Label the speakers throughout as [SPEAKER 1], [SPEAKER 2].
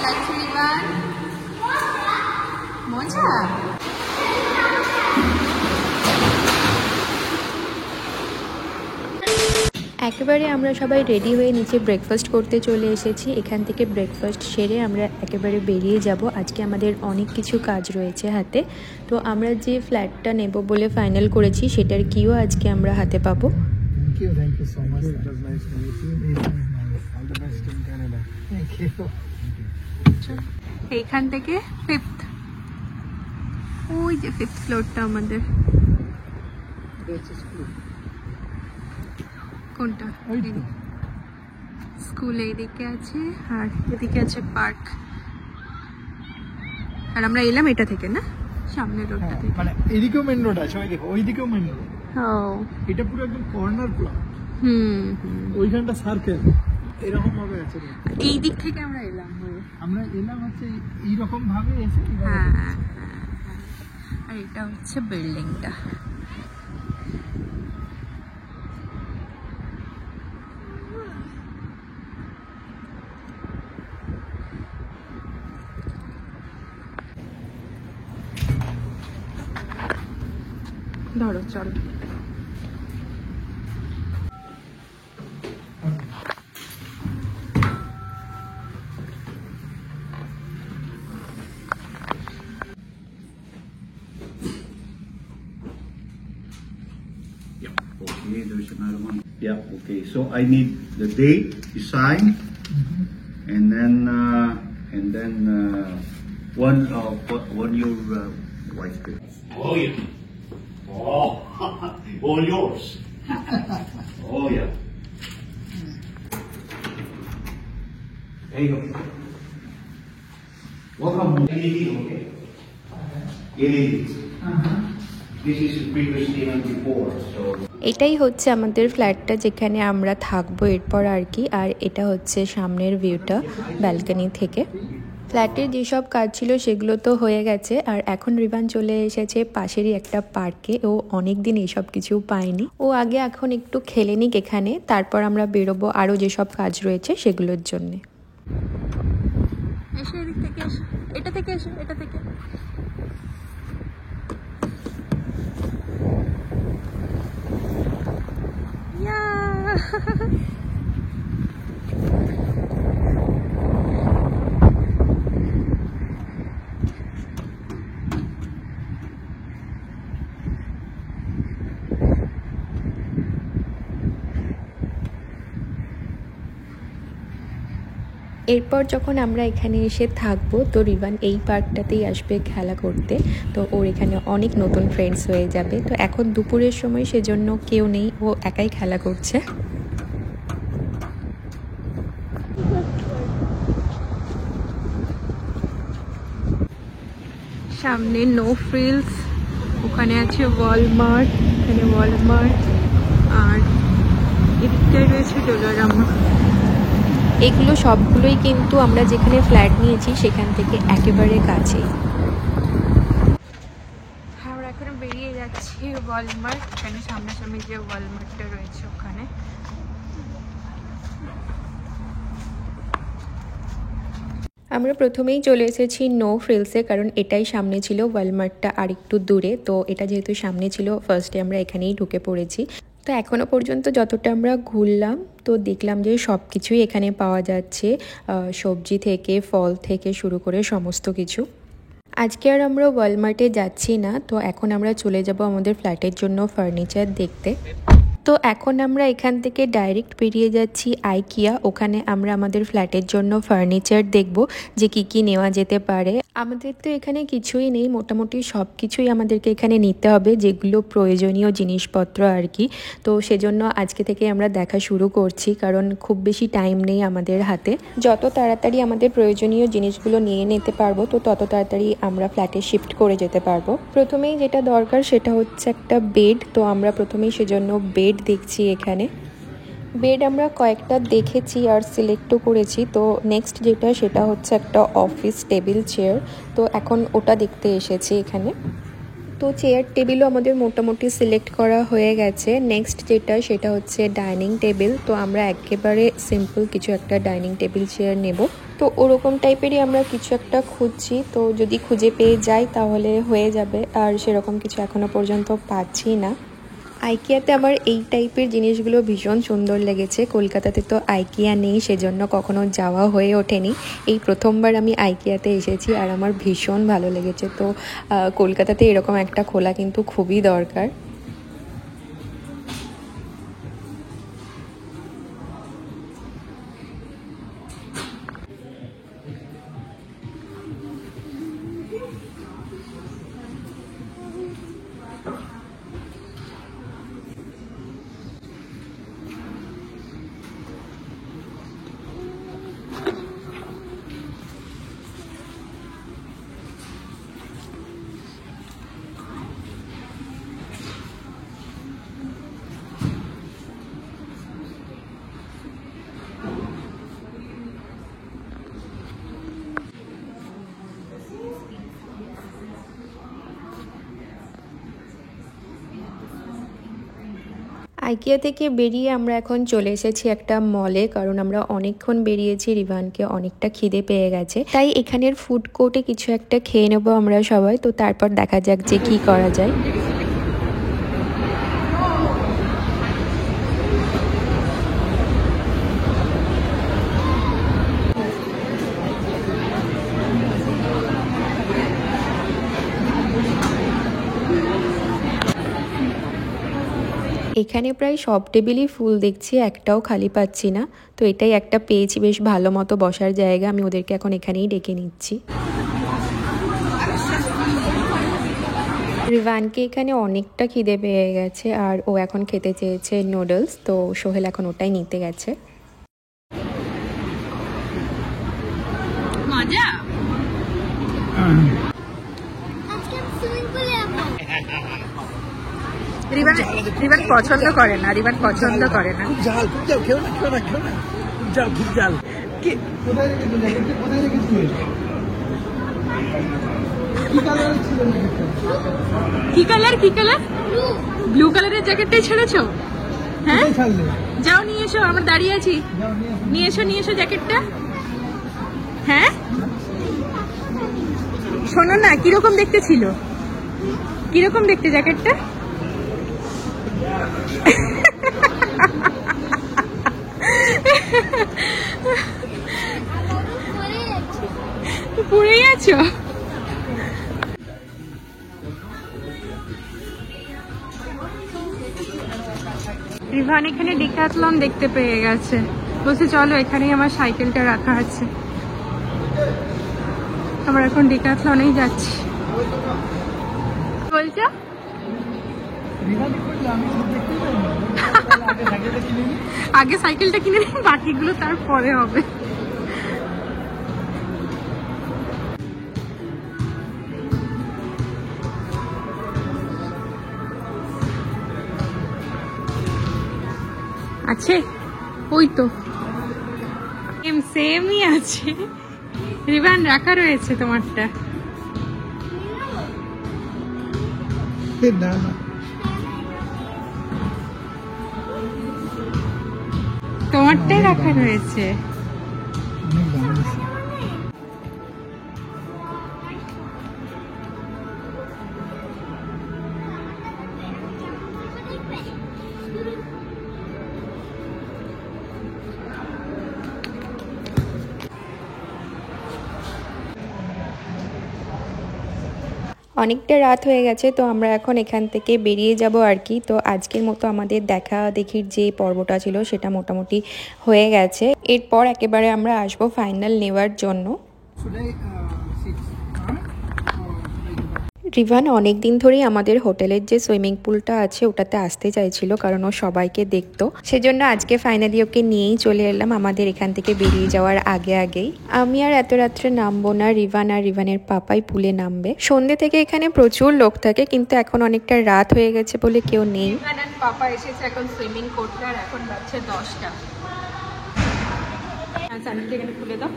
[SPEAKER 1] লাগছে রিবান? মজা।
[SPEAKER 2] একেবারে আমরা সবাই রেডি হয়ে নিচে ব্রেকফাস্ট করতে চলে এসেছি। এখান থেকে ব্রেকফাস্ট সেরে আমরা একেবারে বেরিয়ে যাব। আজকে আমাদের অনেক কিছু কাজ রয়েছে হাতে। তো আমরা যে ফ্ল্যাটটা নেব বলে ফাইনাল করেছি সেটার কিও আজকে আমরা হাতে পাবো।
[SPEAKER 3] Thank you so much. It was nice to meet you. All the best in Canada. Thank you.
[SPEAKER 1] এইখান থেকে 5th, ওই যে 5th ফ্লোরটা আমাদের। কোনটা? স্কুল এইদিকে আছে আর এদিকে আছে পার্ক। আর আমরা এলাম এটা থেকে, না সামনের রোডটা থেকে।
[SPEAKER 3] মানে এদিকেও মেইন রোড আছে, ওই দেখো ওইদিকেও মেইন রোড।
[SPEAKER 1] ও
[SPEAKER 3] এটা পুরো একদম কর্নার প্লট। ওইখানটা সার্কেল এরকম ভাবে আছে।
[SPEAKER 1] এই দিক থেকে আমরা এলাম
[SPEAKER 3] হচ্ছে এইরকম ভাবে এসে।
[SPEAKER 1] হ্যাঁ, আর এটা হচ্ছে বিল্ডিংটা। ধরো চলো।
[SPEAKER 4] Okay, there's another one. Yeah, okay. So I need the date, the sign, and then one your wife's date. Oh yeah. Oh, all yours. Oh yeah. There you go. Welcome. LED, okay. LED. This is previously and before, so.
[SPEAKER 2] এটাই হচ্ছে আমাদের ফ্ল্যাটটা যেখানে আমরা থাকবো এরপর আর কি। আর এটা হচ্ছে সামনের ভিউটা ব্যালকনি থেকে। ফ্ল্যাটের যেসব কাজ ছিল সেগুলো তো হয়ে গেছে। আর এখন রিবান চলে এসেছে পাশেরই একটা পার্কে। ও অনেক দিন এইসব কিছু পায়নি। ও আগে এখন একটু খেলে নিক এখানে, তারপর আমরা বেরোবো আরও যেসব কাজ রয়েছে সেগুলোর জন্যে।
[SPEAKER 1] এসে এদিক থেকে এসে, এটা থেকে এসে, এটা থেকে।
[SPEAKER 2] এরপর যখন আমরা এখানে এসে থাকবো তো রিবান এই পার্কটাতেই আসবে খেলা করতে। তো ওর এখানে অনেক নতুন ফ্রেন্ডস হয়ে যাবে। তো এখন দুপুরের সময় সেজন্য কেউ নেই, ও একাই খেলা করছে।
[SPEAKER 1] সামনে নো ফ্রিলস, ওখানে আছে ওয়ালমার্ট, এখানে ওয়ালমার্ট, আর এদিকটায় রয়েছে ডোলারামা।
[SPEAKER 2] এগুলো সবগুলোই কিন্তু আমরা যেখানে ফ্ল্যাট নিয়েছি সেখান থেকে একেবারে কাছেই।
[SPEAKER 1] আমরা এখন বেরিয়ে যাচ্ছি ওয়ালমার্ট, এখানে সামনাসামনি যে ওয়ালমার্টটা রয়েছে ওখানে।
[SPEAKER 2] আমরা প্রথমেই চলে এসেছি নো ফ্রিলসে, কারণ এটাই সামনে ছিল, ওয়ালমার্টটা আর একটু দূরে। তো এটা যেহেতু সামনে ছিল ফার্স্টে আমরা এখানেই ঢুকে পড়েছি। তো এখনও পর্যন্ত যতটা আমরা ঘুরলাম তো দেখলাম যে সব কিছুই এখানে পাওয়া যাচ্ছে, সবজি থেকে ফল থেকে শুরু করে সমস্ত কিছু। আজকে আর আমরা ওয়ালমার্টে যাচ্ছি না, তো এখন আমরা চলে যাব আমাদের ফ্ল্যাটের জন্য ফার্নিচার দেখতে। তো এখন আমরা এখান থেকে ডাইরেক্ট বেরিয়ে যাচ্ছি আইকিয়া। ওখানে আমরা আমাদের ফ্ল্যাটের জন্য ফার্নিচার দেখব যে কি কি নেওয়া যেতে পারে। আমাদের তো এখানে কিছুই নেই, মোটামুটি সব কিছুই আমাদেরকে এখানে নিতে হবে, যেগুলো প্রয়োজনীয় জিনিসপত্র আর কি। তো সেজন্য আজকে থেকে আমরা দেখা শুরু করছি, কারণ খুব বেশি টাইম নেই আমাদের হাতে। যত তাড়াতাড়ি আমাদের প্রয়োজনীয় জিনিসগুলো নিয়ে নিতে পারবো তো তত তাড়াতাড়ি আমরা ফ্ল্যাটে শিফট করে যেতে পারবো। প্রথমেই যেটা দরকার সেটা হচ্ছে একটা বেড। তো আমরা প্রথমেই সেজন্য বেড দেখছি এখানে। বেড আমরা কয়েকটা দেখেছি আর সিলেক্টও করেছি। তো নেক্সট যেটা সেটা হচ্ছে একটা অফিস টেবিল চেয়ার। তো এখন ওটা দেখতে এসেছি এখানে। তো চেয়ার টেবিলও আমাদের মোটামুটি সিলেক্ট করা হয়ে গেছে। নেক্সট যেটা সেটা হচ্ছে ডাইনিং টেবিল। তো আমরা একেবারে সিম্পল কিছু একটা ডাইনিং টেবিল চেয়ার নেব। তো ওরকম টাইপেরই আমরা কিছু একটা খুঁজছি, তো যদি খুঁজে পেয়ে যাই তাহলে হয়ে যাবে, আর সেরকম কিছু এখনো পর্যন্ত পাচ্ছি না। আইকিয়াতে আমার এই টাইপের জিনিসগুলো ভীষণ সুন্দর লেগেছে। কলকাতাতে তো আইকিয়া নেই, সেজন্য কখনো যাওয়া হয়ে ওঠেনি। এই প্রথমবার আমি আইকিয়াতে এসেছি আর আমার ভীষণ ভালো লেগেছে। তো কলকাতাতে এরকম একটা খোলা কিন্তু খুবই দরকার। আইকিয়া থেকে বেরিয়ে আমরা এখন চলে এসেছি একটা মলে, কারণ আমরা অনেকক্ষণ বেরিয়েছি, রিভানকে অনেকটা খিদে পেয়ে গেছে। তাই এখানের ফুড কোর্টে কিছু একটা খেয়ে নেবো আমরা সবাই, তো তারপর দেখা যাক যে কি করা যায়। এখানে প্রায় সব টেবিলই ফুল দেখছি, একটাও খালি পাচ্ছি না। তো এটাই একটা পেয়েছি বেশ ভালো মতো বসার জায়গা, আমি ওদেরকে এখন এখানেই ডেকে নিচ্ছি। রিভানকে এখানে অনেকটা খিদে পেয়ে গেছে আর ও এখন খেতে চেয়েছে নুডলস, তো সোহেল এখন ওটাই নিতে গেছে।
[SPEAKER 1] মজা। রিভান পছন্দ করে না, রিভান পছন্দ করে না।
[SPEAKER 3] জাল খেও না, খেও না, খেও না, জাল খুব জাল। কোথায় রেখেছো জ্যাকেটটা, কোথায় রেখেছো?
[SPEAKER 1] কি কালার, কি কালার? ব্লু কালারের জ্যাকেটটাই ছেড়েছো? হ্যাঁ যাও নিয়ে এসো, আমরা দাঁড়িয়ে আছি। নিয়ে এসো, নিয়ে এসো জ্যাকেটটা। হ্যাঁ শোনো না, কিরকম দেখতে ছিল, কিরকম দেখতে জ্যাকেটটা? পড়ে গেছো? রিভান এখানে ডিক্যাথলন দেখতে পেয়ে গেছে, বলছে চলো এখানেই আমার সাইকেলটা রাখা আছে। আমরা এখন ডিক্যাথলনেই যাচ্ছি। বলছো আগে সাইকেলটা কিনে নিই, বাকিগুলো তারপরে হবে। আছে ওই তো সেমই আছে। রিভান রাখা রয়েছে তোমারটা।
[SPEAKER 3] না না,
[SPEAKER 1] তোমারটাই রাখা রয়েছে।
[SPEAKER 2] অনেকটা রাত হয়ে গেছে, তো আমরা এখন এখান থেকে বেরিয়ে যাব আর কি। তো আজকের মতো আমাদের দেখা দেখির যে পর্বটা ছিল সেটা মোটামুটি হয়ে গেছে। এরপর একেবারে আমরা আসবো ফাইনাল নেওয়ার জন্য। রিভান অনেক দিন ধরেই আমাদের হোটেলের যে সুইমিং পুলটা আছে ওটাতে আসতে চাইছিল, কারণ ও সবাইকে দেখতো। সেজন্য আজকে ফাইনালি ওকে নিয়েই চলে এলাম আমাদের এখান থেকে বেরিয়ে যাওয়ার আগে আগেই। আমি আর এত রাত্রে নামবো না, রিভান আর রিভানের পাপাই পুলে নামবে। সন্ধ্যে থেকে এখানে প্রচুর লোক থাকে, কিন্তু এখন অনেকটা রাত হয়ে গেছে বলে কেউ নেই।
[SPEAKER 1] রিভান আর পাপা এসেছে এখন সুইমিং করতে, আর এখন বাজছে 10টা। আচ্ছা আমি এখানে খুলে দাও।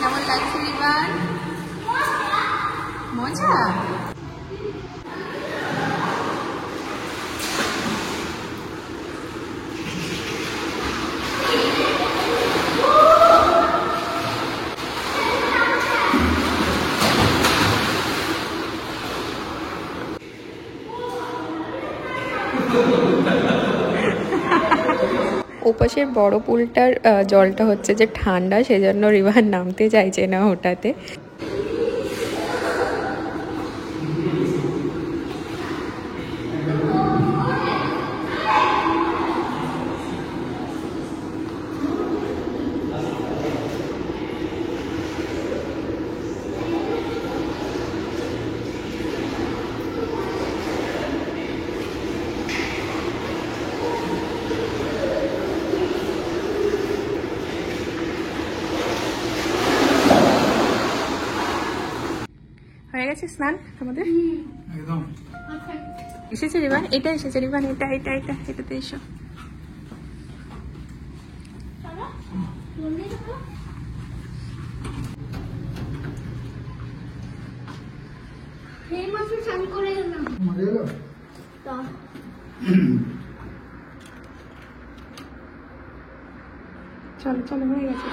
[SPEAKER 1] কেমন লাগছে রিভান? মজা। রিভান
[SPEAKER 2] ওপাশের বড় পুলটার জলটা হচ্ছে যে ঠান্ডা, সেজন্য রিভার নামতে চাইছে না ওটাতে।
[SPEAKER 1] হয়ে গেছে স্নান আমাদের?
[SPEAKER 3] একদম
[SPEAKER 1] এসেছে রিবান, এটা এসেছে রিবান, এটা এটা এটা এটাতে এসো।
[SPEAKER 3] মজা এলো?
[SPEAKER 1] চলো চলো হয়ে গেছে।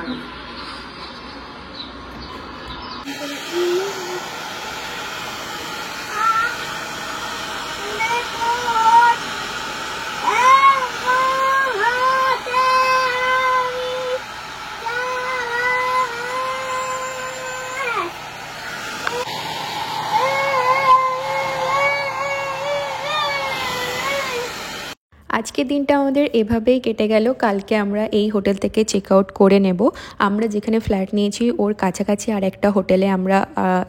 [SPEAKER 2] আজকের দিনটা আমাদের এভাবেই কেটে গেল। কালকে আমরা এই হোটেল থেকে চেক আউট করে নেব। আমরা যেখানে ফ্ল্যাট নিয়েছি ওর কাছাকাছি আর একটা হোটেলে আমরা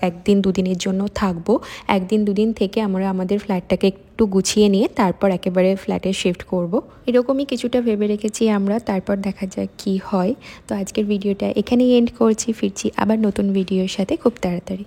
[SPEAKER 2] একদিন দুদিনের জন্য থাকবো। একদিন দুদিন থেকে আমরা আমাদের ফ্ল্যাটটাকে একটু গুছিয়ে নিয়ে তারপর একেবারে ফ্ল্যাটে শিফট করব। এরকমই কিছুটা ভেবে রেখেছি আমরা, তারপর দেখা যাক কি হয়। তো আজকের ভিডিওটা এখানেই এন্ড করছি, ফিরছি আবার নতুন ভিডিওর সাথে খুব তাড়াতাড়ি।